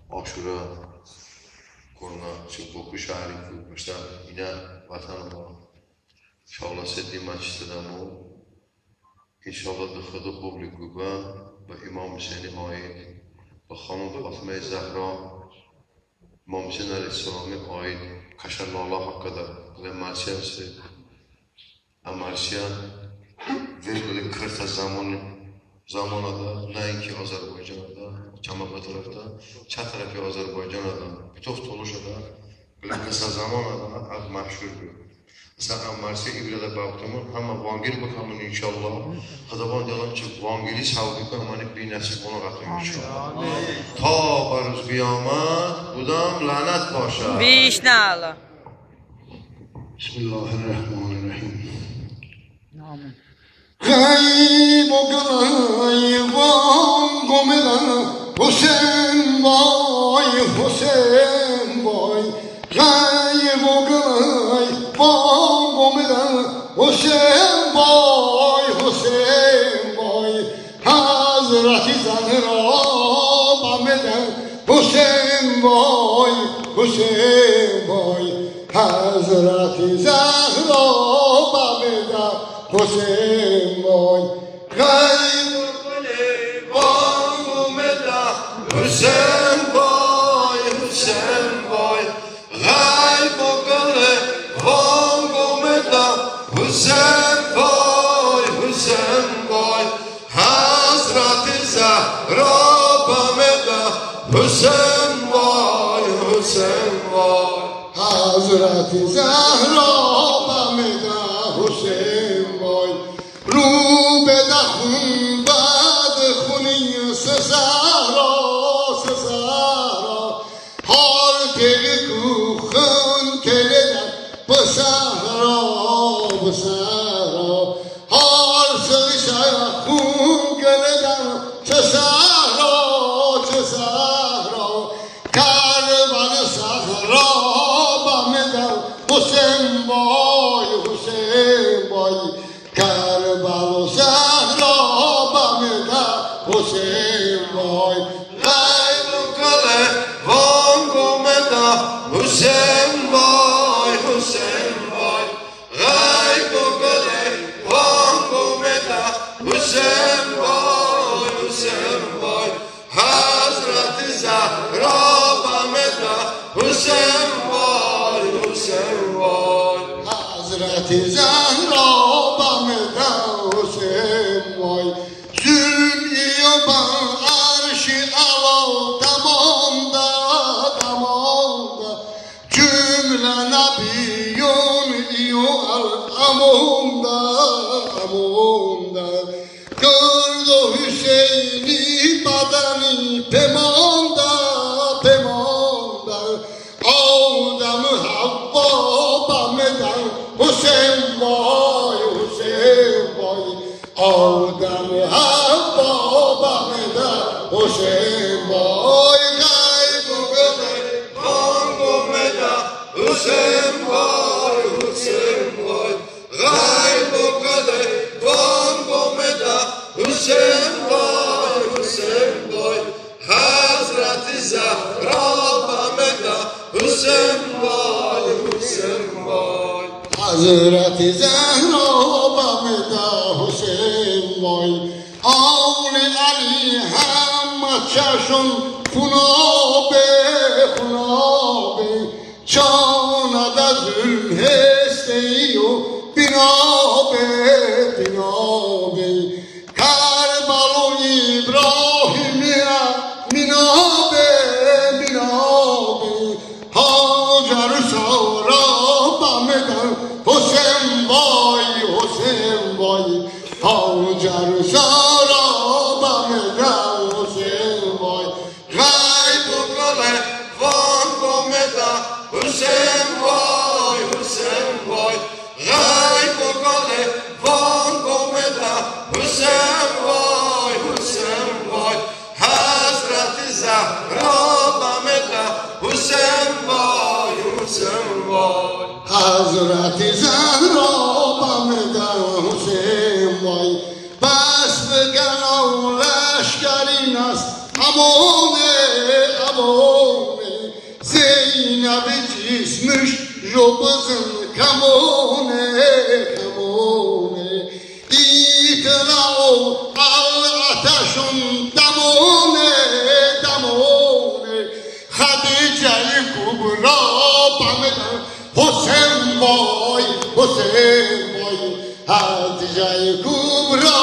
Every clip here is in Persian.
آشورا کرونا چوبوکی شهری بود مشتم اینا وطن ما انشاءالله سدی مجلسدامو انشاءالله دخل پوبلیکو با امام حسین آید با خانم فاطمه زهرا امام حسین علیه السلام آید کشر الله حقدا و مرسیان سه مرسیان virgül 40 zamanında ne ki Azerbaycan'da, Çamaka tarafta, çat tarafı Azerbaycan'da, bütün Toluşa'da, kısa zamanında az meşhurdur. Mesela Marsiya İbrahim'de baktığımda ama Vangeli bakalım inşallah. Hadavan yalan çık Vangeli savdika amanı bir nasip ona katın inşallah. Ta barız kıyamet, budam lanet başa. Vişnalı. Bismillahirrahmanirrahim. Amin. Gayb o gayvan gomeden Hüseyin vay Hüseyin vay Gayb o gayvan gomeden Hüseyin vay Hüseyin vay Hazreti Zahra bameden Hüseyin vay Hüseyin vay Hazreti Zahra bameden Hüseyin vay Gayb Vangumeda Hüseyin vay Hüseyin vay Gayb Vangumeda Hüseyin vay Hüseyin vay Hazreti Zahra bameda Hüseyin vay Hüseyin vay Hazreti Zahra bameda Hüseyin vay Rubeda bad khuni Zahra Zahra Har teli ku khun keleden Zahra Zahra Har sarışaya khun keleden Zahra Zahra Karvan Zahra bameda Hüseyin vay Hüseyin vay Kerbelo Zahra bameda Hüseyin vay Gayb Vangumeda Hüseyin vay Hüseyin vay Gayb Vangumeda Hüseyin vay Hüseyin vay Hazreti Zahra bameda Hüseyin vay Hüseyin vay Hazreti Zahra bameda Hüseyin vay Zül-i arş-ı alav tamamda tamamda Cümle nabiyyun iyu'al amunda amunda Gördü Hüseyin'i badani pemanda pemanda Avda-mı Havva bameda Hüseyin vay Hüseyin vay Avda-mı Havva bameda Hüseyin vay Gayb Vangumeda Hüseyin vay Hüseyin vay Gayb Vangumeda Hüseyin vay Hüseyin vay Hazreti Zahra bameda Hüseyin vay Hüseyin vay Hazreti Zahra bameda Hüseyin vay Avli Ali Hamad çarşun funabe funabe Canada zülhesteyo binabe binabe Kerbelo İbrahim'e minabe minabe Hacer Sara bameda Hüseyin vay Hüseyin vay Hacer Sara bameda Hüseyin vay Gayb Vangumeda Hüseyin vay Hüseyin vay Gayb Vangumeda Hüseyin vay Hüseyin vay Hazreti Zahra bameda Hüseyin vay Hüseyin vay Hazreti Zahra bameda Hüseyin vay Bas بگن و لشکری نست همونه نبجیسمش جو بزن کمونه ایتلاو آتشون دمونه خدیجه کبرا بامدن حسین بای خدیجه کبرا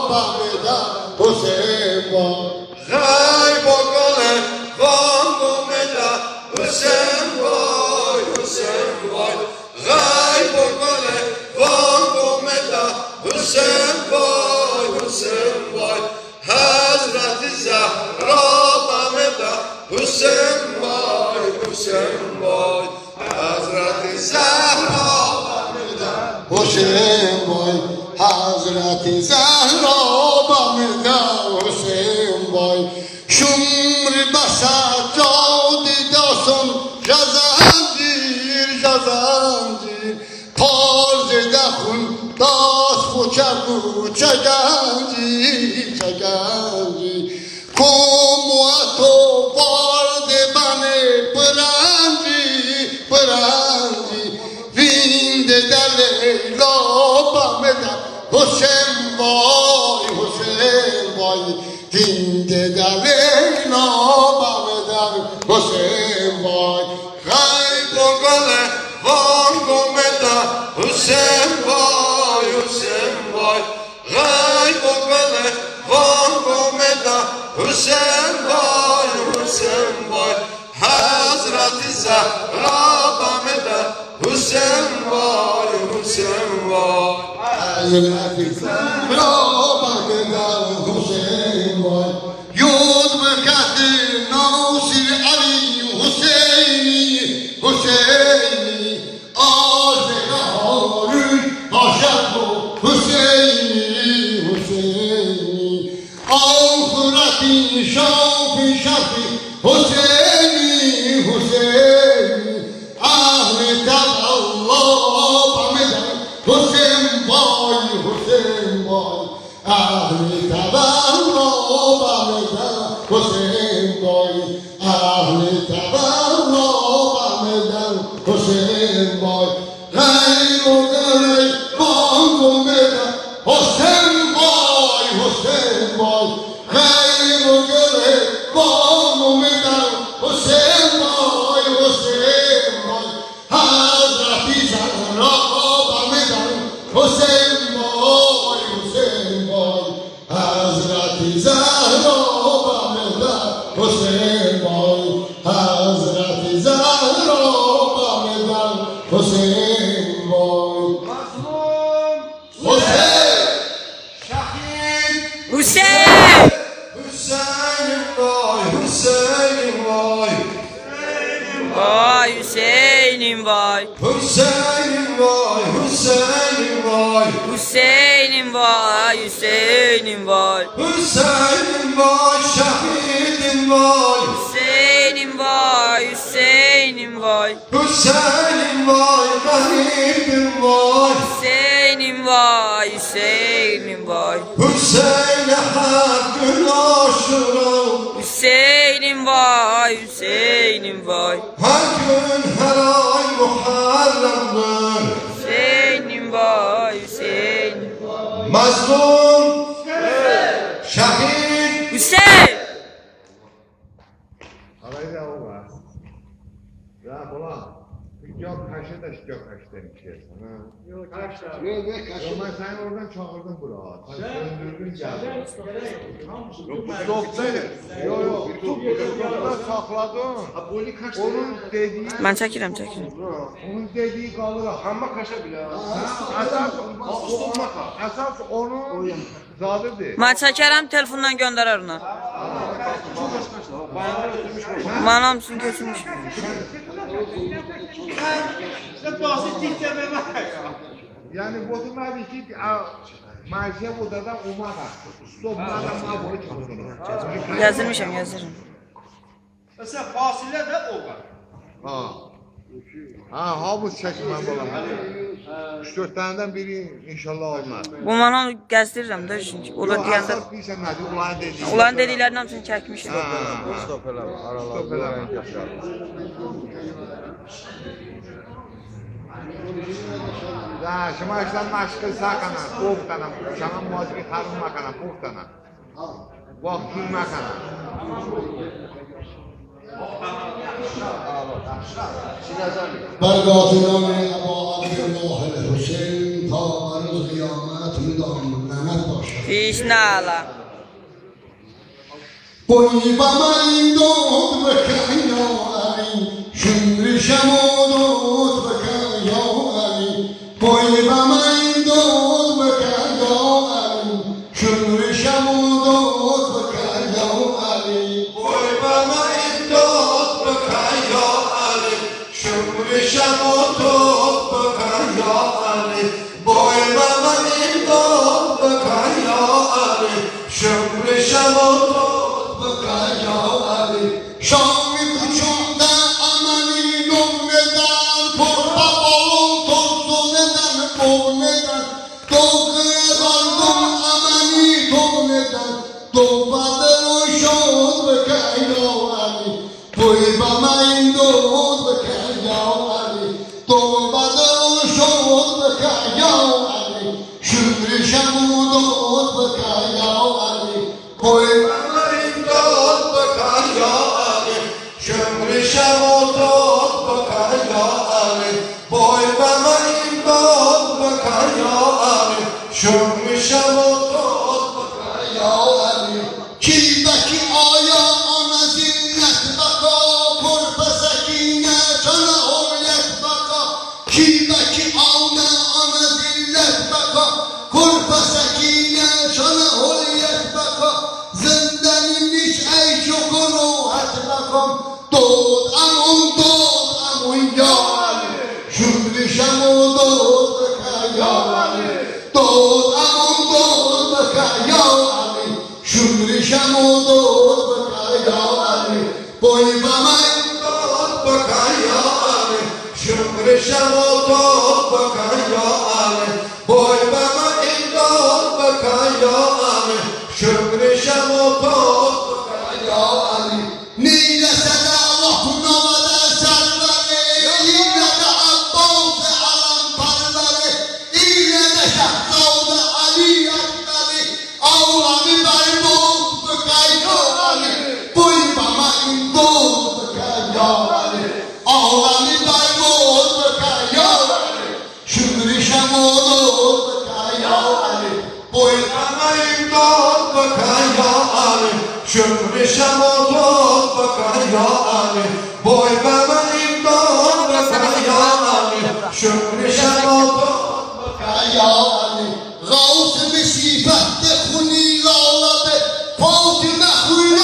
بامدن حسین بای غای بگله وان گمده حسین بای غای بگله وان گمده حسین بای حضرت زهرا بامده حسین بای حضرت زهرا بامده حسین بای حضرت زهرا بامده حسین بای شمر بسد جادی داستان جزنجیر پارز دخون داست خوچکو چگنجیر کمواتو وارد بنه پرنجی ویند دلیلا بامدن حسین بای ویند دلیلا بامدن حسین بای غای بگله وان گمده حسین بای غای بگله وان گمده حسین بای حضرت زهرا بامده حسین بای حضرت زهرا بامده حسین بای یود بکت ناصر علی حسینی آزگارون عاشق حسینی آخرتی شافی حسینی اهل الله بامدن حسین بای اهل الله بامدن حسین بای اهل الله بامدن حسین بای غیر و غیر بانگو میدن حسین بای غیر و غیر بانگو میدن حسین بای حضرتی زهرا بامدن حسین بای حضرتی زهرا بامدن حسین بای حضرتی زهرا بامدن حسین بای شهید حسین بای حسینیم وای شهیدیم وای حسینیم وای غریبیم وای حسینیم وای حسین حق ناشرا حسینیم وای هر gün her ay muharremdir حسینیم وای mazlum şehit حسین Arayla o var. Ya bulan. Yok kaşı da yok kaç demişsin. Yok Ama sen oradan çağırdın buraya. Söndürdün geldin. Yok. Burada sakladın. Onun dediği. من çəkirəm. Onun dediği kalır. Amma kaşa bile. Əsas onun zadıdır. Mən çəkərəm, telefondan göndərər ona. Mən hamısını götürmüş. Yani botunlar ki maaşa odadan umağa. Stoplarla bunu çalışıyor. Yazırmışam. Mesela fasile de o var. Ha. Ha, havuz çəkmə bala. 3-4 taneden biri inşallah olmaz. Bu mənə gəzdirirəm də çünki. O da deyəndə Deyirsən nədir? Ulan dediyi. onların dediklərinin hamısını çəkmişəm. Stop elə. Aralar. Da, şuma işlem maşkı sakana, poğtana, şama muazri karın makana, poğtana. Vakti makana. برگاه نام ابا عبدالله الحسین تا روز قیامت مدام نعمت باشد. Fişnala. بوی با من دود بکن یا علی شمر شمودود بکن یا علی بوی با من دود بکن یا علی شمر شمودود بکن یا علی بوی با من دود بکن یا علی شمر شمودود بکن یا علی بوی با من دود بکن یا علی شمر شمودود شامی کچونده امانی نومدن پرپا بالون توزونedن بونedن دوگه بردم امانی دونedن دوباده رو شد بکن یا علی توی با من دود بکن یا علی دوباده رو شد بکن یا علی شمر شمودود بکن یا علی توی با من دود بکن یا علی شمر شمودود بکن یا علی بای با من دود بکن یا علی شمر شمودود بکن یا علی کی بکی آیا آن زینت بکا پر سکینه چون اولیت بکا کی بکی آیا آن زینت بکا پر سکینه چون اولیت بکا زندانی نیش ای شکروحت بکم دود امون یا علی شمر شمودود بکن یا علی دود امون بکن یا علی شمر شمودود بکن یا علی بای با من دود بکن یا علی شمر شمودود بکن یا علی بای با من دود بکن یا علی شمر شمودود بکن یا علی نیل صدا الله نومده سروره اینه ده عباس علم پروره اینه ده شهزاد علی اکبری آوانی بربود بکن یا علی بوی با من دود بکن یا علی آوانی بربود بکن یا علی شمر شمودود بکن یا علی بوی با من دود بکن یا علی شمر شمودود بکن یا علی بای با من دود بکن یا علی شمر شمودود بکن یا علی غوث بصیفت خونی لالبه فاطمه خونی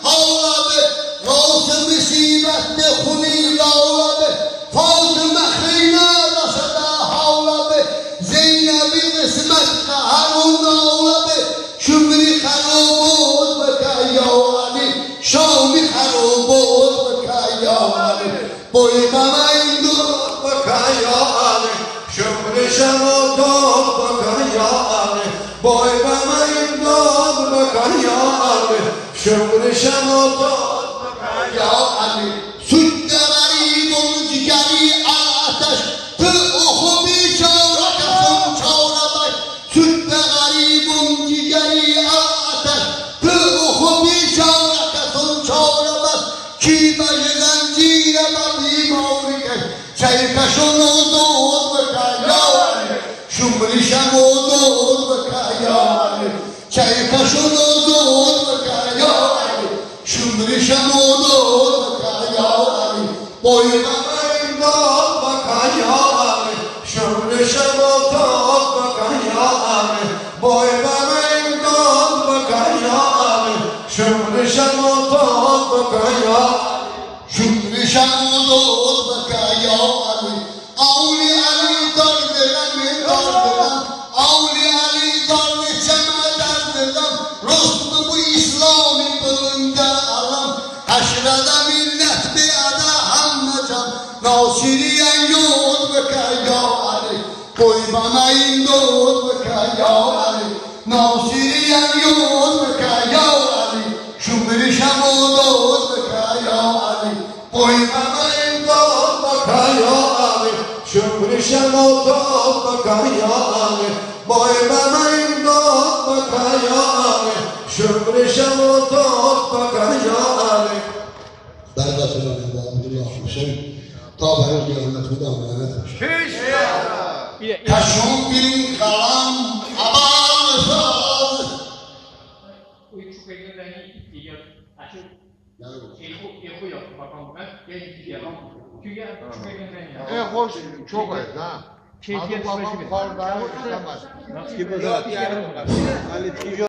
حالبه غوث بصیفت خونی لالبه فاطمه خیلی رسده حالبه زینبی قسمت هرون لالبه شمری خرابود بکن یا علی شامی خرابود بکن یا علی بای با من دود بکن یا علی شمر شمودود بکن یا علی بای با من دود بکن یا علی شمر شمودود بکن یا علی سود غریبون جگری آتش تو اخو بیچاره کسون چاره بای سود غریبون جگری آتش تو اخو بیچاره کسون چاره بای کی بای زنجیر بردی موری کش شیکشون دود بکن یا علی شمر شمودود بکن یا علی شیکشون دود بکن یا علی شمر شمودود بکن یا علی بای با من دود بکن یا علی شمر شمودود بکن یا علی بای با من دود بکن یا علی شمر شمودود بکن یا علی شمر شمودود بکن یا علی اولی علی درد من دردم اولی علی درد چمه دردم رسم bu İslami bölümde alam haşrada millet bir ada hamlecam Nasiriyen yol beke ya پوی با من دود بکن یا علی ناصری یاد بکن یا علی شمرشم و دود بکن یا علی پوی با من دود بکن یا علی شمرشم و دود بکن یا علی پوی با من دود بکن یا علی شمرشم و دود بکن یا علی در بسیار عبدالله حسین تا برای قیامت بودم لعنتش کشون بیرین قلم عبال ساز خوش çok ez ha. Adı babam kordayı istemez.